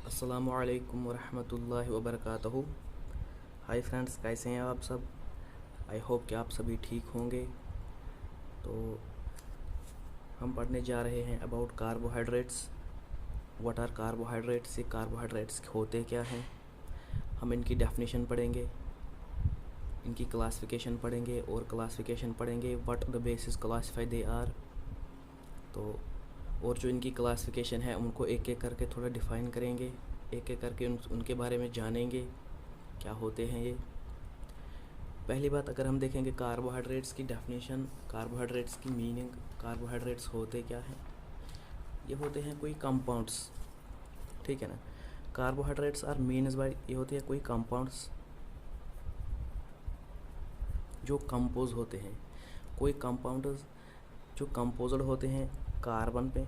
अस्सलामुअलैकुम वरहमतुल्लाहि वबरकातुहू। Hi friends, कैसे हैं आप सब? आई होप कि आप सभी ठीक होंगे। तो हम पढ़ने जा रहे हैं about carbohydrates. What are carbohydrates? ये कार्बोहाइड्रेट्स होते क्या हैं? हम इनकी डेफिनेशन पढ़ेंगे, इनकी क्लासिफिकेशन पढ़ेंगे और क्लासिफिकेशन पढ़ेंगे what the basis classify they are. तो और जो इनकी क्लासिफिकेशन है उनको एक एक करके थोड़ा डिफ़ाइन करेंगे, एक एक करके उनके बारे में जानेंगे क्या होते हैं ये। पहली बात, अगर हम देखेंगे कार्बोहाइड्रेट्स की डेफिनेशन, कार्बोहाइड्रेट्स की मीनिंग, कार्बोहाइड्रेट्स होते क्या हैं? ये होते हैं कोई कंपाउंड्स, ठीक है ना। कार्बोहाइड्रेट्स आर मीन्स बाय, ये होते हैं कोई कंपाउंड्स जो कंपोज होते हैं। कोई कंपाउंड्स जो कंपोज्ड होते हैं कार्बन पे,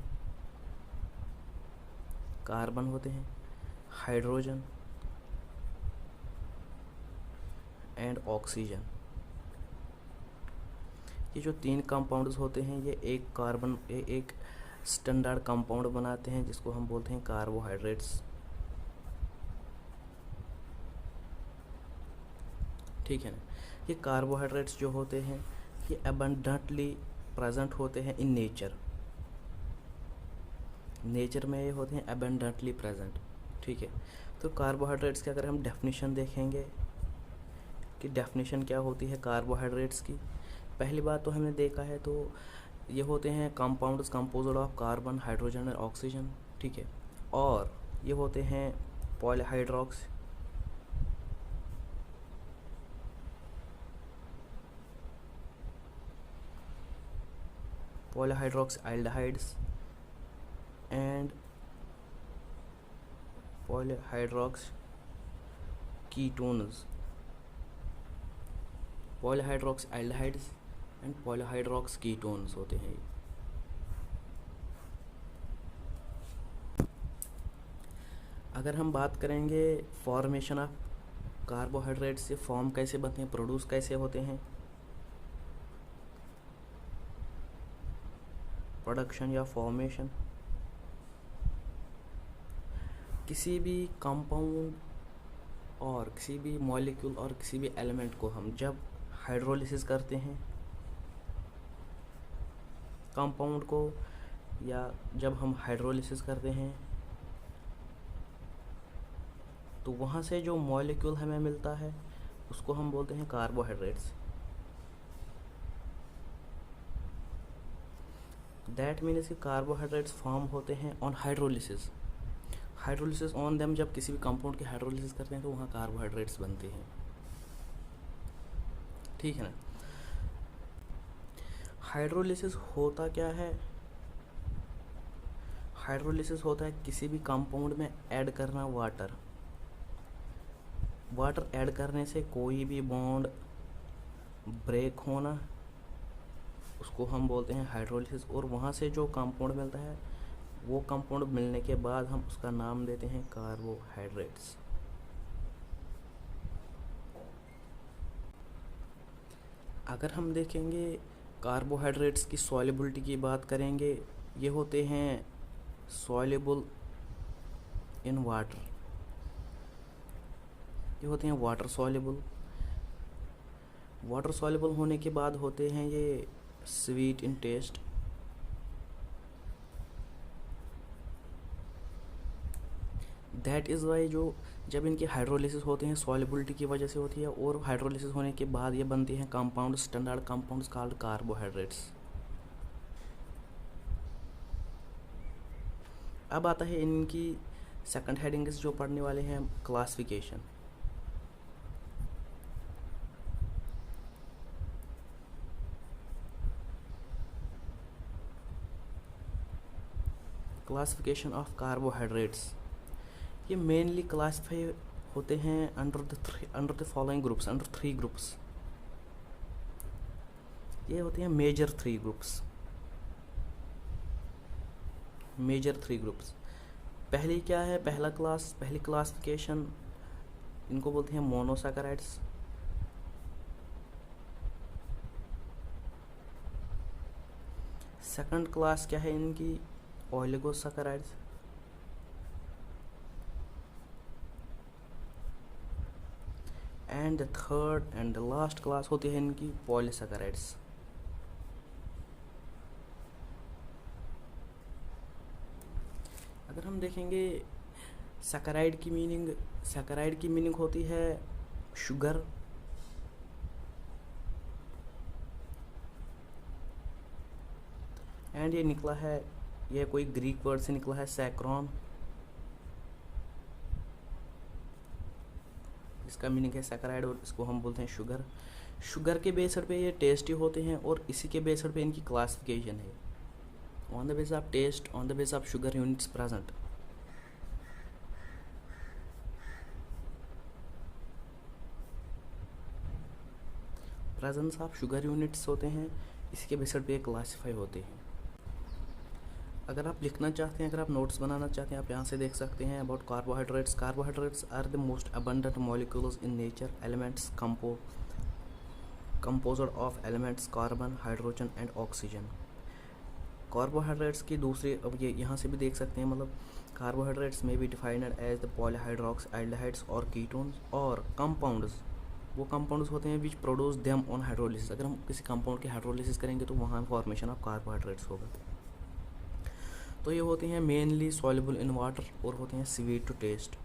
कार्बन होते हैं, हाइड्रोजन एंड ऑक्सीजन। ये जो तीन कंपाउंड्स होते हैं ये एक स्टैंडर्ड कंपाउंड बनाते हैं जिसको हम बोलते हैं कार्बोहाइड्रेट्स, ठीक है ना। ये कार्बोहाइड्रेट्स जो होते हैं ये अबंडेंटली प्रेजेंट होते हैं इन नेचर में ये होते हैं अबंडेंटली प्रेजेंट, ठीक है। तो कार्बोहाइड्रेट्स की अगर हम डेफिनेशन देखेंगे कि डेफिनेशन क्या होती है कार्बोहाइड्रेट्स की, पहली बात तो हमने देखा है तो ये होते हैं compounds composed of carbon, hydrogen और ऑक्सीजन, ठीक है। और ये होते हैं पॉलीहाइड्रॉक्स, पॉलीहाइड्रॉक्साइल्डिहाइड्स एंड पॉलीहाइड्रॉक्स कीटोन्स, पॉलीहाइड्रॉक्साइल्डिहाइड्स एंड पॉलीहाइड्रॉक्स कीटोन्स होते हैं। अगर हम बात करेंगे फॉर्मेशन ऑफ कार्बोहाइड्रेट्स, से फॉर्म कैसे बनते हैं, प्रोड्यूस कैसे होते हैं, प्रोडक्शन या फॉर्मेशन, किसी भी कंपाउंड और किसी भी मॉलिक्यूल और किसी भी एलिमेंट को हम जब हाइड्रोलिसिस करते हैं कंपाउंड को, या जब हम हाइड्रोलिसिस करते हैं तो वहाँ से जो मॉलिक्यूल हमें मिलता है उसको हम बोलते हैं कार्बोहाइड्रेट्स। दैट मीन्स कि कार्बोहाइड्रेट्स फॉर्म होते हैं on hydrolysis, hydrolysis on them. जब किसी भी कंपाउंड की हाइड्रोलिसिस करते हैं तो वहाँ कार्बोहाइड्रेट्स बनते हैं, ठीक है ना। हाइड्रोलिसिस होता क्या है? हाइड्रोलिसिस होता है किसी भी कंपाउंड में ऐड करना वाटर ऐड करने से कोई भी बॉन्ड ब्रेक होना, उसको हम बोलते हैं हाइड्रोलिसिस। और वहाँ से जो कंपाउंड मिलता है वो कंपाउंड मिलने के बाद हम उसका नाम देते हैं कार्बोहाइड्रेट्स। अगर हम देखेंगे कार्बोहाइड्रेट्स की सॉल्युबिलिटी की बात करेंगे, ये होते हैं सॉल्युबल इन वाटर, ये होते हैं वाटर सॉल्युबल होने के बाद होते हैं ये sweet in taste, that is why जो जब इनकी हाइड्रोलिसिस होते हैं सॉल्युबिलिटी की वजह से होती है, और हाइड्रोलिसिस होने के बाद ये बनती हैं compound, standard compounds called carbohydrates. अब आता है इनकी सेकंड हेडिंग्स जो पढ़ने वाले हैं, क्लासिफिकेशन। क्लासिफिकेशन ऑफ कार्बोहाइड्रेट्स, ये मेनली क्लासिफाई होते हैं under the following groups, under three groups. ये होते हैं मेजर थ्री ग्रुप्स। पहली क्या है, पहली क्लासिफिकेशन, इनको बोलते हैं मोनोसैकेराइड्स। सेकंड क्लास क्या है इनकी, oligosaccharides. And the third and the last class होती है इनकी पॉलीसैकेराइड्स। अगर हम देखेंगे सैकेराइड की मीनिंग होती है शुगर, एंड ये निकला है, ये कोई ग्रीक वर्ड से निकला है सैक्रॉन, इसका मीनिंग है सैकेराइड और इसको हम बोलते हैं शुगर। शुगर के बेसिस पे ये टेस्टी होते हैं और इसी के बेसिस पे इनकी क्लासिफिकेशन है, on the base of taste, on the base of sugar units present. Presence of sugar units होते हैं, इसके बेसिस पे क्लासीफाई होते हैं। अगर आप लिखना चाहते हैं, अगर आप नोट्स बनाना चाहते हैं, आप यहाँ से देख सकते हैं about carbohydrates. Carbohydrates are the most abundant molecules in nature, elements composed of elements carbon, hydrogen and oxygen. Carbohydrates की दूसरी, अब ये यहाँ से भी देख सकते हैं, मतलब कार्बोहाइड्रेट्स में be defined as the polyhydroxy aldehydes और कीटोन्स, और कंपाउंड्स वो कंपाउंड्स होते हैं which produce them on hydrolysis. अगर हम किसी कंपाउंड की हाइड्रोलिसिस करेंगे तो वहाँ फॉर्मेशन ऑफ कार्बोहाइड्रेट्स होगा। तो ये होते हैं मेनली सॉल्युबल इन वाटर और होते हैं स्वीट टू टेस्ट।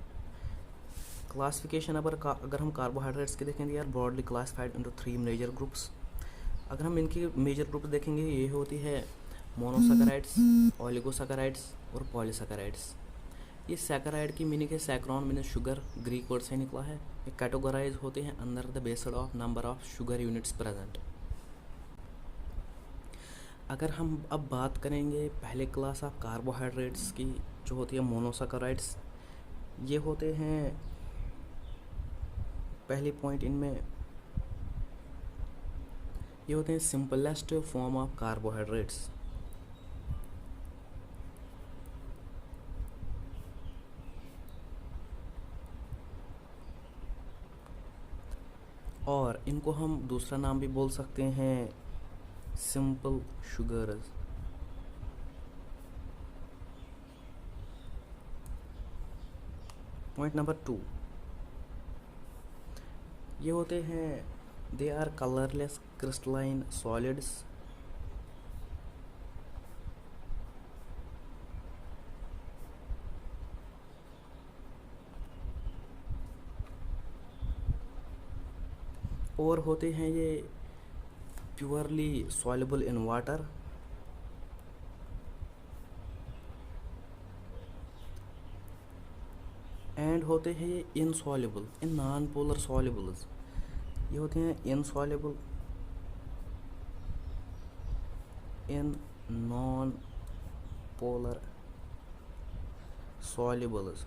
क्लासिफिकेशन अगर हम कार्बोहाइड्रेट्स की देखेंगे, यार broadly classified into 3 major groups. अगर हम इनकी मेजर ग्रुप देखेंगे, ये होती है मोनोसैकेराइड्स, ओलिगोसैकेराइड्स और पॉलीसैकेराइड्स। ये सैकेराइड की मीनिंग है saccharon mean sugar, Greek word से निकला है। ये कैटेगराइज होते हैं under the based of number of sugar units present. अगर हम अब बात करेंगे पहले क्लास ऑफ कार्बोहाइड्रेट्स की, जो होती है मोनोसैकेराइड्स, ये होते हैं पहले पॉइंट इनमें, ये होते हैं सिंपलेस्ट फॉर्म ऑफ कार्बोहाइड्रेट्स। और इनको हम दूसरा नाम भी बोल सकते हैं सिंपल शुगर्स। पॉइंट नंबर 2, ये होते हैं they are colourless crystalline solids, और होते हैं ये purely soluble in water, and होते हैं ये insoluble in non polar solubles. ये होते हैं insoluble in non polar solubles.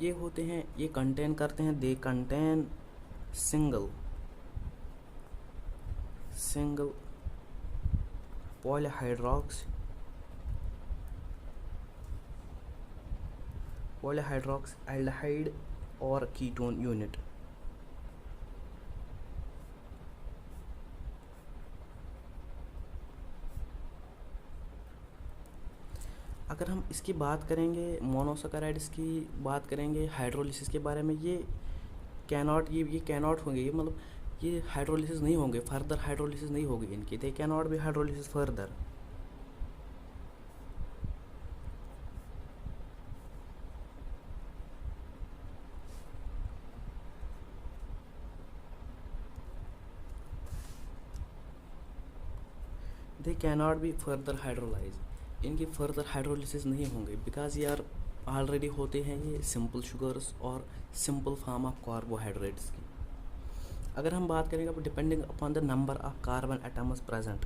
ये होते हैं, ये कंटेन करते हैं, they contain single polyhydroxy aldehyde और कीटोन यूनिट। अगर हम इसकी बात करेंगे, मोनोसैकेराइड्स की बात करेंगे हाइड्रोलिसिस के बारे में, ये कैनॉट होंगे, ये मतलब ये हाइड्रोलिसिस नहीं होंगे, फर्दर हाइड्रोलिसिस नहीं होगी इनकी, they cannot be hydrolysis further. They cannot be further hydrolyse, इनकी फर्दर हाइड्रोलिसिस नहीं होंगे, बिकॉज यार ऑलरेडी होते हैं ये सिंपल शुगर्स और सिंपल फॉर्म ऑफ कार्बोहाइड्रेट्स की। अगर हम बात करेंगे depending upon the number of carbon atoms present,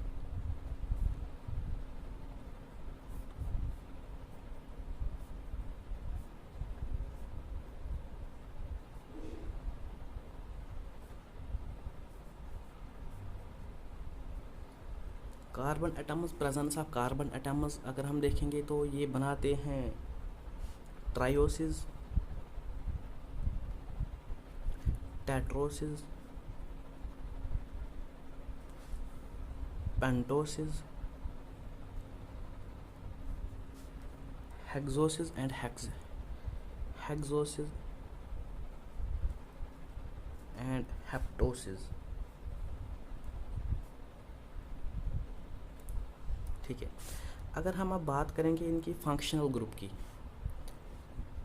carbon atoms, presence of carbon atoms अगर हम देखेंगे तो ये बनाते हैं ट्रायोसिस, टेट्रोसिस, पेंटोसिस, हेक्सोसिस एंड हेक्सोसिस एंड हेप्टोसिस। ठीक है, अगर हम अब बात करेंगे इनकी फंक्शनल ग्रुप की,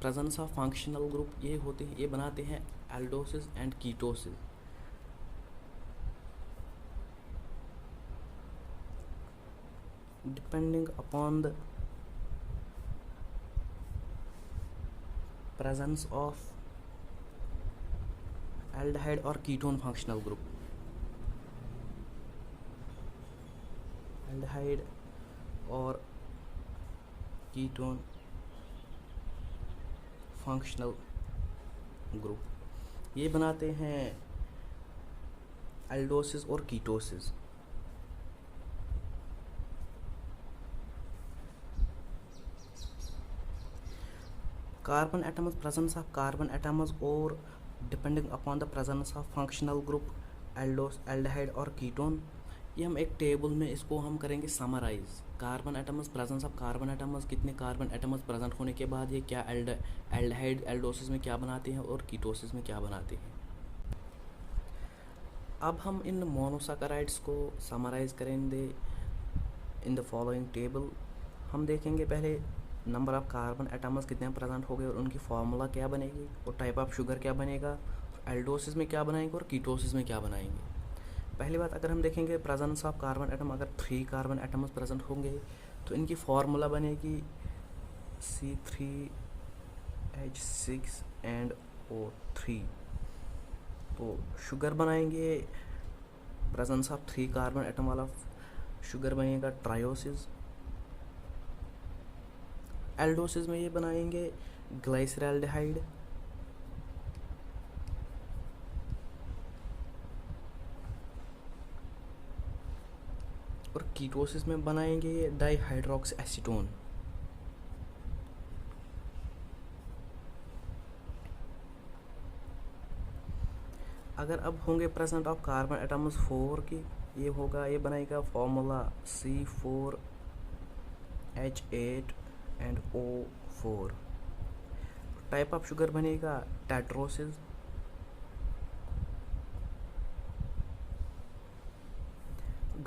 प्रेजेंस ऑफ फंक्शनल ग्रुप ये होते हैं, ये बनाते हैं aldoses and ketosis. Depending upon the presence of aldehyde or ketone functional group, aldehyde और ketone functional group, ये बनाते हैं एल्डोसिस और ketosis. Carbon atoms, presence of carbon atoms or depending upon the presence of functional group aldehyde और ketone, ये हम एक table में इसको हम करेंगे summarise. Carbon atoms, presence of carbon atoms, कितने कार्बन एटम्स प्रेजेंट होने के बाद ये क्या एल्डिहाइड एल्डोसिस में क्या बनाते हैं और कीटोसिस में क्या बनाते हैं। अब हम इन मोनोसैकेराइड्स को समराइज करेंगे इन द फॉलोइंग टेबल। हम देखेंगे पहले नंबर ऑफ कार्बन एटम्स कितने प्रेजेंट हो गए और उनकी फार्मूला क्या बनेगी और टाइप ऑफ शुगर क्या बनेगा, एल्डोसिस में क्या बनाएंगे और कीटोसिस में क्या बनाएंगे। पहली बात अगर हम देखेंगे प्रेजेंस ऑफ कार्बन एटम, अगर 3 कार्बन एटम्स प्रेजेंट होंगे तो इनकी फार्मूला बनेगी C3H6 एंड O3। तो शुगर बनाएंगे, प्रेजेंस ऑफ 3 कार्बन एटम वाला शुगर बनेगा ट्रायोसिस। एल्डोसिस में ये बनाएंगे ग्लाइसरल्डिहाइड, और कीटोसिस में बनाएंगे डाइहाइड्रोक्सी एसीटोन। अगर अब होंगे प्रेजेंट ऑफ कार्बन एटम्स 4 की, ये होगा, ये बनाएगा formula C4H8 and O4। Type of sugar बनेगा टेट्रोसिस।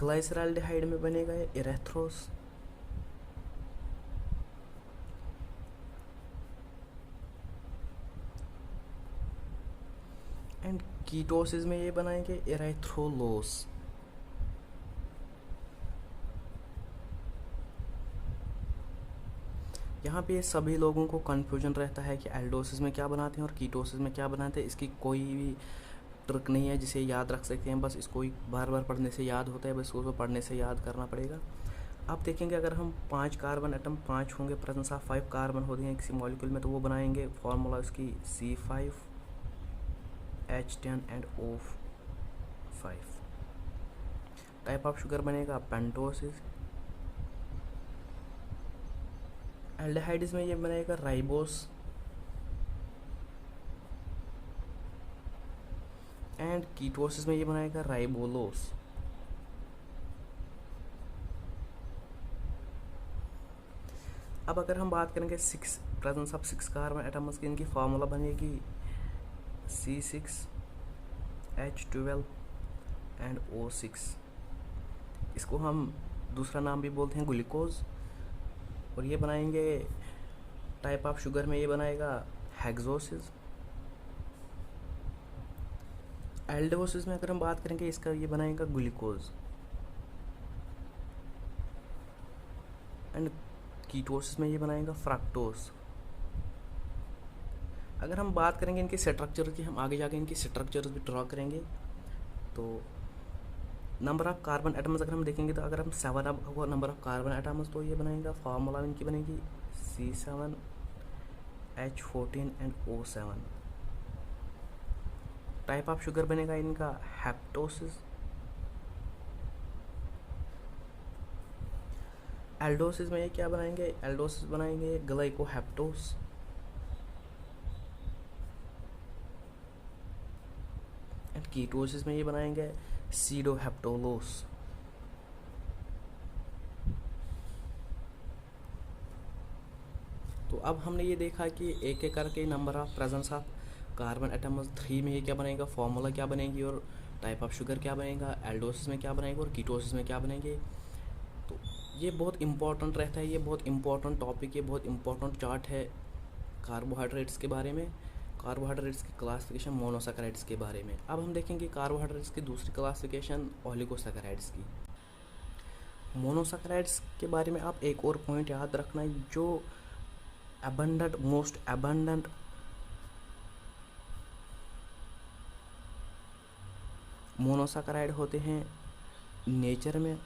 ग्लाइसरल्डिहाइड में बनेगा इरेथ्रोस। एंड कीटोसिस में ये बनाएंगे इरेथ्रोलोस। यहाँ पे सभी लोगों को कन्फ्यूजन रहता है कि एल्डोसिस में क्या बनाते हैं और कीटोसिस में क्या बनाते हैं। इसकी कोई भी ट्रिक नहीं है जिसे याद रख सकते हैं, बस इसको ही बार बार पढ़ने से याद होता है, बस इसको पढ़ने से याद करना पड़ेगा। आप देखेंगे अगर हम 5 कार्बन एटम 5 होंगे, प्रेजेंस ऑफ 5 कार्बन होते हैं किसी मॉलिक्यूल में, तो वो बनाएंगे फॉर्मूला उसकी C5H10 and O5। Type of sugar बनेगा पेंटोसिस। एल्डिहाइड्स में ये बनेगा राइबोस। एंड कीटोसिस में ये बनाएगा राइबोलोस। अब अगर हम बात करेंगे प्रेजेंस ऑफ 6 कार्बन एटम्स की, इनकी फार्मूला बनेगी C6H12 एंड O6। इसको हम दूसरा नाम भी बोलते हैं ग्लूकोज। और ये बनाएंगे टाइप ऑफ शुगर में ये बनाएगा हेक्सोसिस। एल्डोसिस में अगर हम बात करेंगे इसका, ये बनाएगा ग्लूकोज। एंड कीटोसिस में ये बनाएगा फ्रक्टोज। अगर हम बात करेंगे इनके स्ट्रक्चर की, हम आगे जाके इनकी स्ट्रक्चर भी ड्रॉ करेंगे। तो नंबर ऑफ कार्बन एटम्स अगर हम देखेंगे, तो अगर हम 7 अब हुआ नंबर ऑफ कार्बन एटम्स, तो ये बनाएगा फार्मूला इनकी बनेगी C7H14 and O7। Type of sugar बनेगा इनका हेप्टोसिस। एल्डोसिस में ये क्या बनाएंगे, एल्डोसिस बनाएंगे ग्लाइकोहेप्टोस। एंड कीटोसिस में ये बनाएंगे सीडोहेप्टोलोस। अब हमने ये देखा कि एक एक करके number of presence of carbon atoms 3 में ये क्या बनेगा, फॉर्मूला क्या बनेगी, और टाइप ऑफ शुगर क्या बनेगा, एल्डोसिस में क्या बनेगा और कीटोसिस में क्या बनेंगे। तो ये बहुत इंपॉर्टेंट रहता है, ये बहुत इंपॉर्टेंट टॉपिक, ये बहुत इंपॉर्टेंट चार्ट है कार्बोहाइड्रेट्स के बारे में, कार्बोहाइड्रेट्स की क्लासिफिकेशन, मोनोसैकेराइड्स के बारे में। अब हम देखेंगे कार्बोहाइड्रेट्स की दूसरी क्लासिफिकेशन, ओलिगोसैकेराइड्स की। मोनोसैकेराइड्स के बारे में आप एक और पॉइंट याद रखना, जो अबंडेंट, मोस्ट अबंडेंट मोनोसैकेराइड होते हैं नेचर में,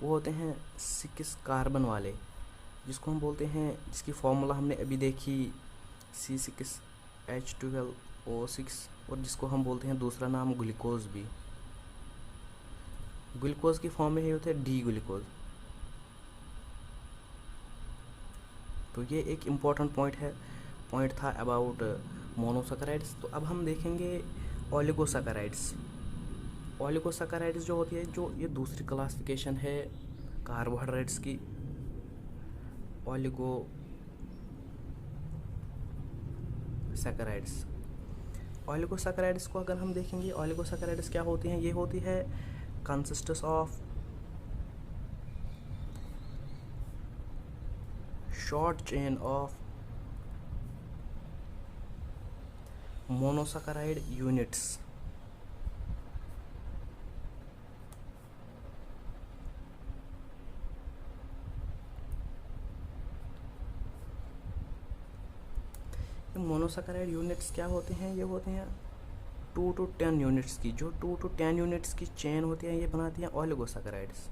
वो होते हैं 6 कार्बन वाले, जिसको हम बोलते हैं, जिसकी फॉर्मूला हमने अभी देखी C6H12O6, और जिसको हम बोलते हैं दूसरा नाम ग्लूकोज भी। ग्लूकोज की फॉर्म में ये होता है डी ग्लूकोज। तो ये एक इम्पॉर्टेंट पॉइंट था अबाउट मोनोसैकेराइड्स। तो अब हम देखेंगे ओलिगोसैकेराइड्स। ओलिगोसैकेराइड्स जो होती है, जो ये दूसरी क्लासिफिकेशन है कार्बोहाइड्रेट्स की, ओलिगोसैकेराइड्स। ओलिगोसैकेराइड्स को अगर हम देखेंगे, ओलिगोसैकेराइड्स क्या होती हैं, ये होती है consists of short chain of monosaccharide units. Monosaccharide units क्या होते हैं, ये होते हैं 2 to 10 यूनिट्स की, जो 2 to 10 यूनिट्स की चेन होती है, ये बनाती हैं ओलिगोसैकेराइड्स।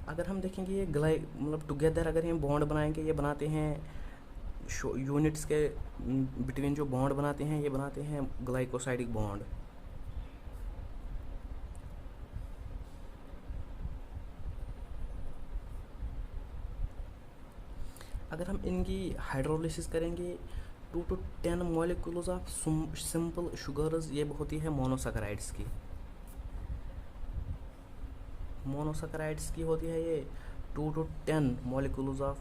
अगर हम देखेंगे ये मतलब टुगेदर अगर ये बॉन्ड बनाएंगे, ये बनाते हैं यूनिट्स के बिटवीन जो बॉन्ड बनाते हैं, ये बनाते हैं ग्लाइकोसाइडिक बॉन्ड। अगर हम इनकी हाइड्रोलिसिस करेंगे, 2 to 10 molecules of simple sugars, ये होती है मोनोसैकेराइड्स की। मोनोसैकेराइड्स की होती है ये 2 to 10 molecules of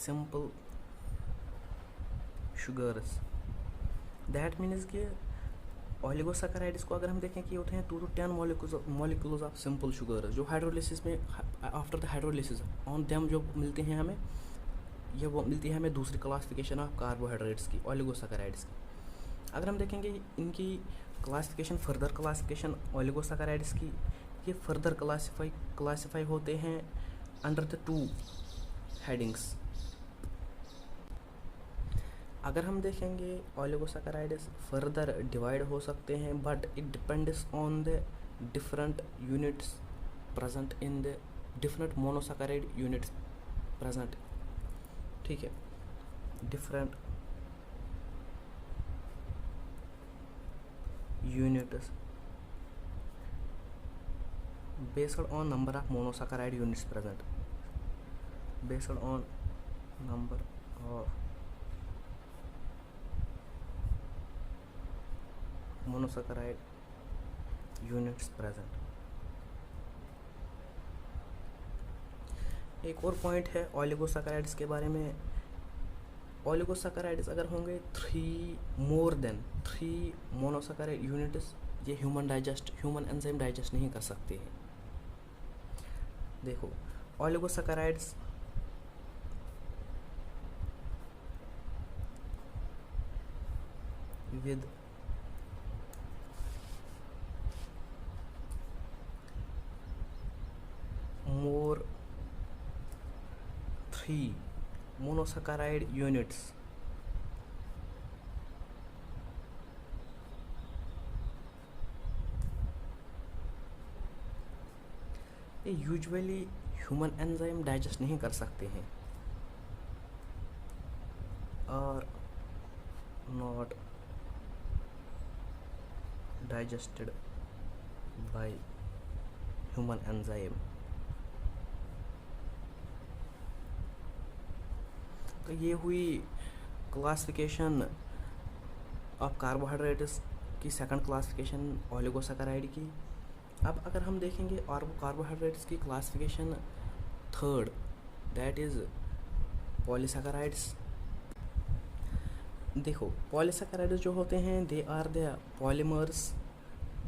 simple sugars. That means कि ओलिगोसैकेराइड्स को अगर हम देखें कि होते हैं 2 to 10 molecules of simple sugars, जो हाइड्रोलिसिस में after the hydrolysis on them जो मिलते हैं हमें, ये वो मिलती है हमें दूसरी क्लासिफिकेशन ऑफ कार्बोहाइड्रेट्स की, ओलिगोसैकेराइड्स की। अगर हम देखेंगे इनकी क्लासिफिकेशन, फर्दर क्लासिफिकेशन ओलिगोसैकेराइड्स की, ये फर्दर क्लासिफाई होते हैं अंडर द 2 हेडिंग्स। अगर हम देखेंगे ओलिगोसैकेराइड्स फर्दर डिवाइड हो सकते हैं, but it depends on the different units present in the different monosaccharide units present. ठीक है, different units based on number of monosaccharide units present, based on number of monosaccharide units present। एक और point है oligosaccharides के बारे में। Oligosaccharides अगर होंगे 3 मोनोसैकेराइड यूनिट्स, ये ह्यूमन एंजाइम डाइजेस्ट नहीं कर सकते हैं। देखो, oligosaccharides with more 3 monosaccharide units ये यूजुअली ह्यूमन एंजाइम डाइजेस्ट नहीं कर सकते हैं, और not digested by human enzyme. तो ये हुई क्लासिफिकेशन ऑफ कार्बोहाइड्रेट्स की सेकंड क्लासिफिकेशन ओलिगोसैकेराइड की। अब अगर हम देखेंगे और कार्बोहाइड्रेट्स की classification third, that is polysaccharides. देखो पॉलीसैकेराइड्स जो होते हैं they are the polymers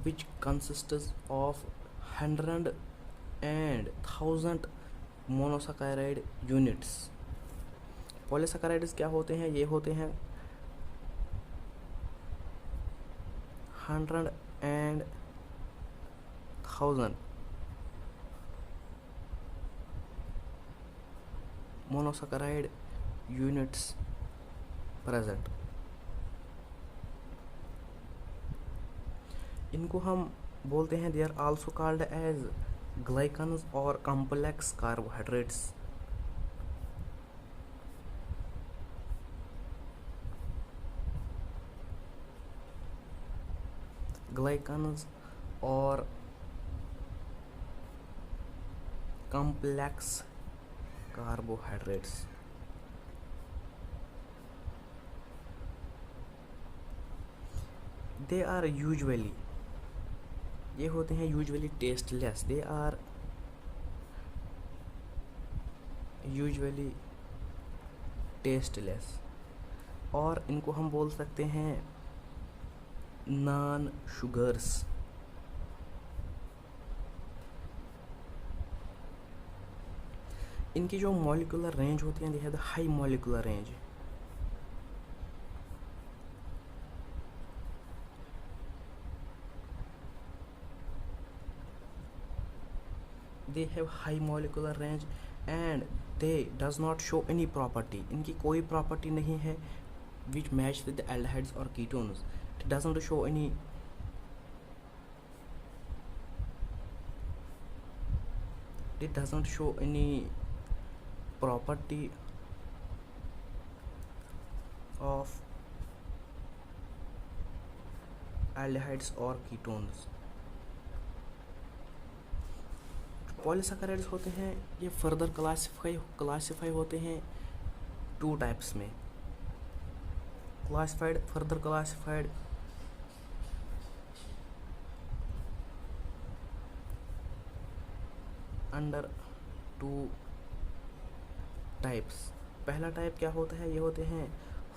which consists of 100 and 1000 monosaccharide units. Polysaccharides क्या होते हैं? ये होते हैं 100 and 1000 मोनोसैकेराइड यूनिट्स प्रेजेंट। इनको हम बोलते हैं, they are also called as glycans और कॉम्प्लेक्स कार्बोहाइड्रेट्स। ग्लाइकन्स और complex carbohydrates. They are usually, ये होते हैं usually tasteless. They are usually tasteless, और इनको हम बोल सकते हैं नॉन शुगर्स। इनकी जो मॉलिक्यूलर रेंज होती है, they have the high molecular range. They have high molecular range and they does not show any property. इनकी कोई प्रॉपर्टी नहीं है विच मैच विद द एल्डिहाइड्स और ketones. It doesn't show any property of aldehydes और ketones। Polysaccharides होते हैं ये further classify होते हैं 2 टाइप्स में। Further classified under 2 types. पहला टाइप क्या होता है? ये होते हैं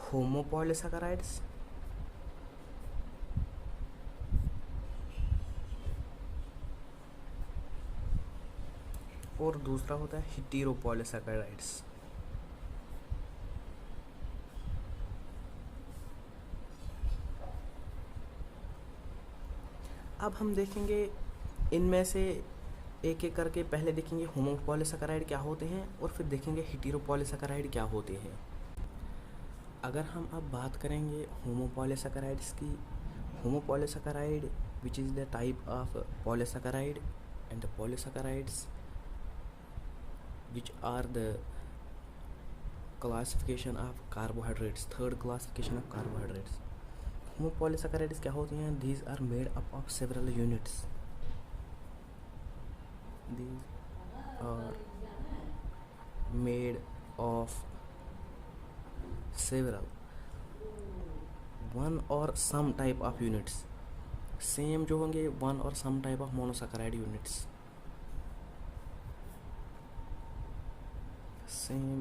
होमोपॉलीसैकेराइड्स, और दूसरा होता है हेटेरोपॉलीसैकेराइड्स। अब हम देखेंगे इनमें से एक एक करके। पहले देखेंगे होमोपॉलीसैकेराइड क्या होते हैं और फिर देखेंगे हेटेरोपॉलीसैकेराइड क्या होते हैं। अगर हम अब बात करेंगे होमोपॉलीसैकेराइड्स की, homopolysaccharide which is the type of polysaccharide and the polysaccharides which are the classification of carbohydrates, third classification of carbohydrates. Homopolysaccharides क्या होती हैं? These are made up of several units. These are made of several, one or some type of units. Same जो होंगे one or some type of monosaccharide units. Same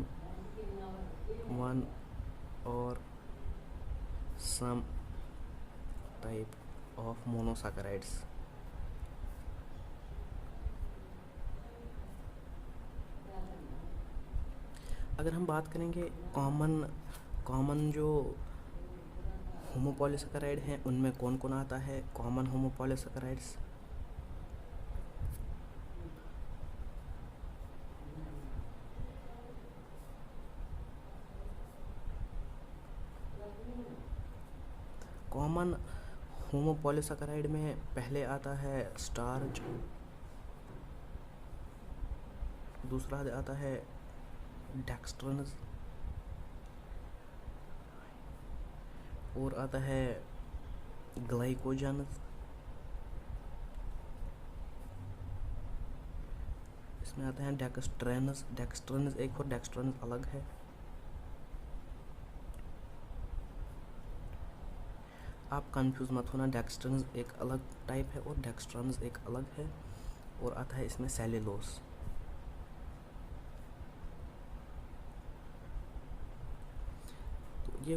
one or some type of monosaccharides. अगर हम बात करेंगे common जो homopolysaccharide हैं उनमें कौन कौन आता है? कॉमन होमोपॉलीसैकेराइड्स कॉमन होमोपॉलीसैकेराइड में पहले आता है स्टार्च, दूसरा आता है डेक्स्ट्रनस, और आता है ग्लाइकोजनस। इसमें आते हैं डेक्स्ट्रनस एक और डेक्स्ट्रनस अलग है। आप कंफ्यूज मत होना, डेक्स्ट्रंस एक अलग टाइप है और डेक्स्ट्रंस एक अलग है, और आता है इसमें सेल्यूलोस। तो ये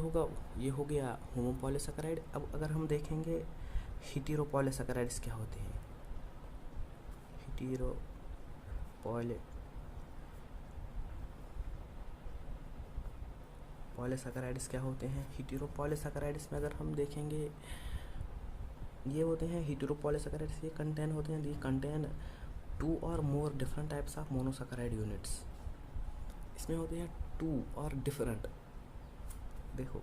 हो गया होमोपॉलीसैकेराइड। अब अगर हम देखेंगे हेटेरोपॉलीसैकेराइड्स क्या होते हैं। पॉलीसैकेराइड्स क्या होते हैं। हेटेरोपॉलीसैकेराइड्स में अगर हम देखेंगे, ये होते हैं हेटेरोपॉलीसैकेराइड्स, ये कंटेन होते हैं, ये कंटेन 2 और more different types of monosaccharide units. इसमें होते हैं 2 और डिफरेंट, देखो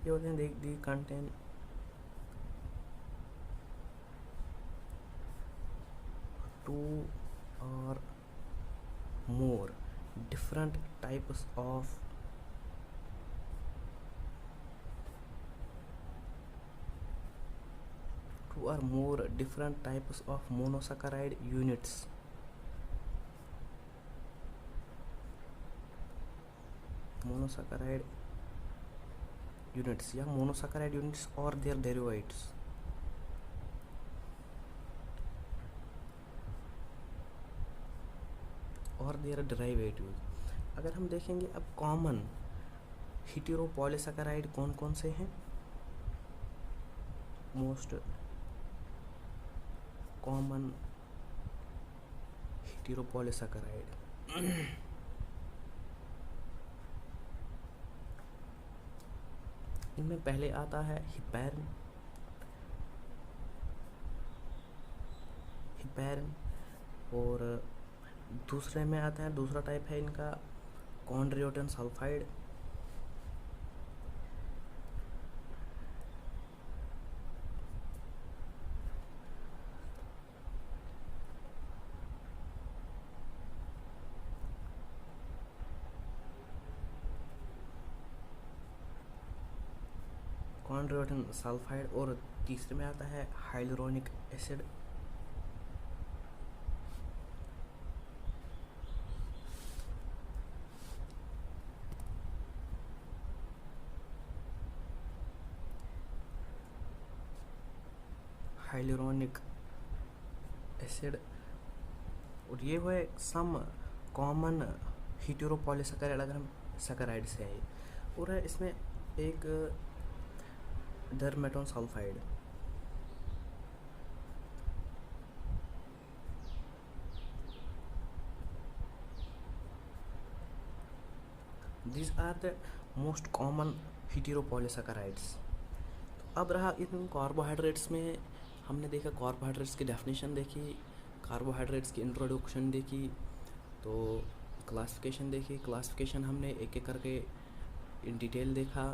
ये होते हैं, दी कंटेन 2 और more different types of monosaccharide units। monosaccharide units या monosaccharide units or their derivatives। अगर हम देखेंगे अब कॉमन हेटेरोपॉलीसैकेराइड कौन कौन से हैं। मोस्ट कॉमन हेटेरोपॉलीसैकेराइड, इनमें पहले आता है हिपैरिन, और दूसरे में आता है, दूसरा टाइप है इनका कॉन्ड्रियोटिन सल्फाइड, और तीसरे में आता है हाइलुरोनिक एसिड। और ये हुए सम कॉमन हेटेरोपॉलीसैकेराइड, अगर हम सैकेराइड से है, और है इसमें एक डरमेटोन sulphide. These are the most common heteropolysaccharides। अब रहा इन कार्बोहाइड्रेट्स में, हमने देखा कार्बोहाइड्रेट्स की डेफिनेशन देखी, कार्बोहाइड्रेट्स की इंट्रोडक्शन देखी, तो क्लासिफिकेशन देखी, क्लासिफिकेशन हमने एक एक करके इन डिटेल देखा।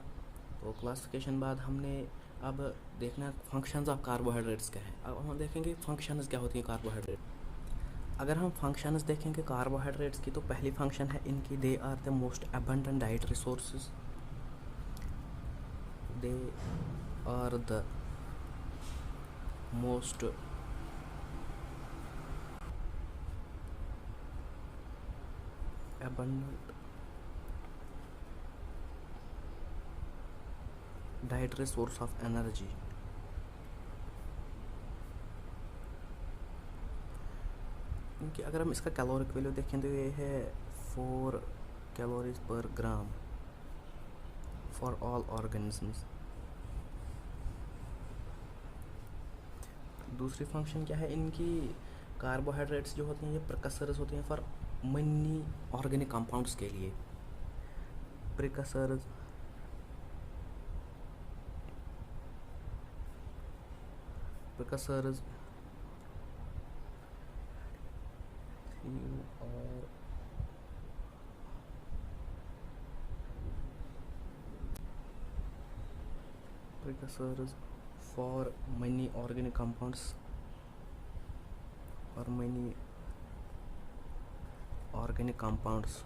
तो क्लासिफिकेशन बाद हमने अब देखना फंक्शंस ऑफ कार्बोहाइड्रेट्स क्या है। अब हम देखेंगे फंक्शंस क्या होती हैं कार्बोहाइड्रेट। अगर हम फंक्शंस देखेंगे कार्बोहाइड्रेट्स की, तो पहली फंक्शन है इनकी, they are the most abundant diet resources. They are the most abundant dietary source of energy। क्योंकि अगर हम इसका कैलोरिक वैल्यू देखें तो ये है 4 कैलोरीज पर ग्राम फॉर ऑल ऑर्गेनिजम्स। दूसरी फंक्शन क्या है इनकी, कार्बोहाइड्रेट्स जो होती हैं ये प्रिकसर्स होती हैं फॉर मनी ऑर्गेनिक कंपाउंड्स के लिए। प्रिकसर्स और precursors for many organic compounds or many organic compounds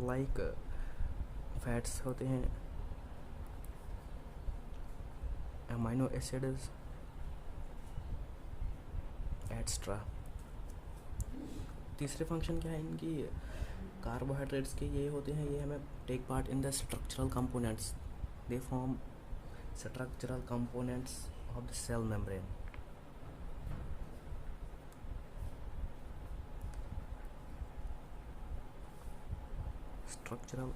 like fats होते हैं, अमाइनो एसिड्स एक्स्ट्रा। तीसरे फंक्शन क्या है इनकी, कार्बोहाइड्रेट्स के ये होते हैं, ये हमें take part in the structural components, they form structural components of the cell membrane. Structural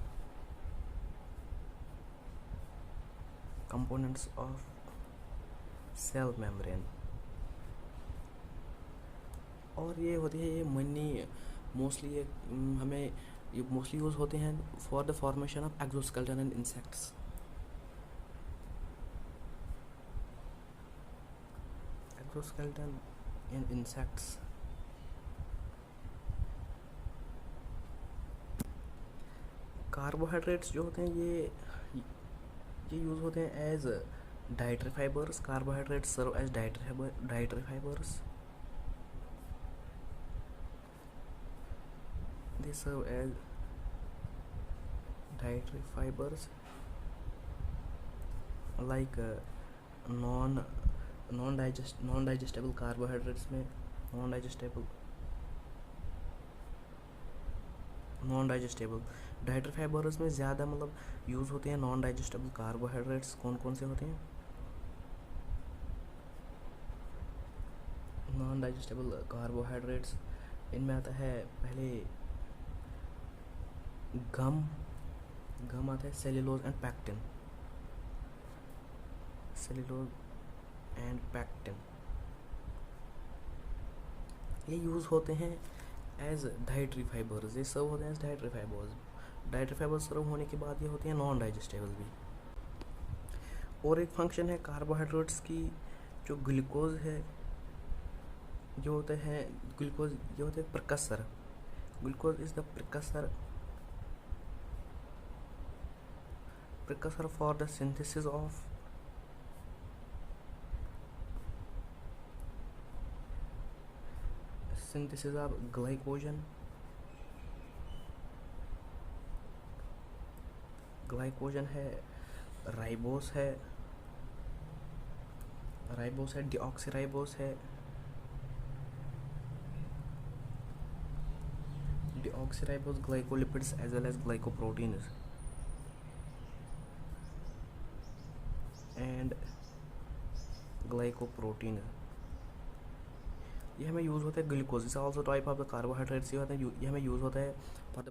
components of cell membrane. और ये होती है, ये मनी मोस्टली ये हमें ये मोस्टली यूज़ होते हैं for the formation of exoskeleton in insects. Exoskeleton in insects. Carbohydrates जो होते हैं ये यूज़ होते हैं as dietary fibres. Carbohydrates serve as dietary fibres. They serve as dietary fibers like non-digestible carbohydrates में non-digestible डाइटरी फाइबर्स में ज़्यादा मतलब यूज़ होते हैं नॉन डाइजेस्टेबल कार्बोहाइड्रेट्स। कौन कौन से होते हैं? नॉन डाइजेस्टेबल कार्बोहाइड्रेट्स, इनमें आता है पहले गम आता है, सेल्यूलोज एंड पैक्टिन। ये यूज़ होते हैं एज डाइटरी फाइबर्स, ये सर्व होते हैं as dietary fibres. Dietary fibres serve होने के बाद ये होती हैं नॉन डाइजेस्टेबल भी। और एक फंक्शन है कार्बोहाइड्रेट्स की, जो ग्लूकोज है, जो होते हैं ग्लूकोज, ये होते हैं precursor. Glucose is the precursor for the synthesis of glycogen है, राइबोस है, डीऑक्सीराइबोस है, glycolipids as well as glycoproteins and glycoprotein। ये हमें यूज़ होता है glucose is also type of the carbohydrates. ये हमें यूज़ होता है फॉर द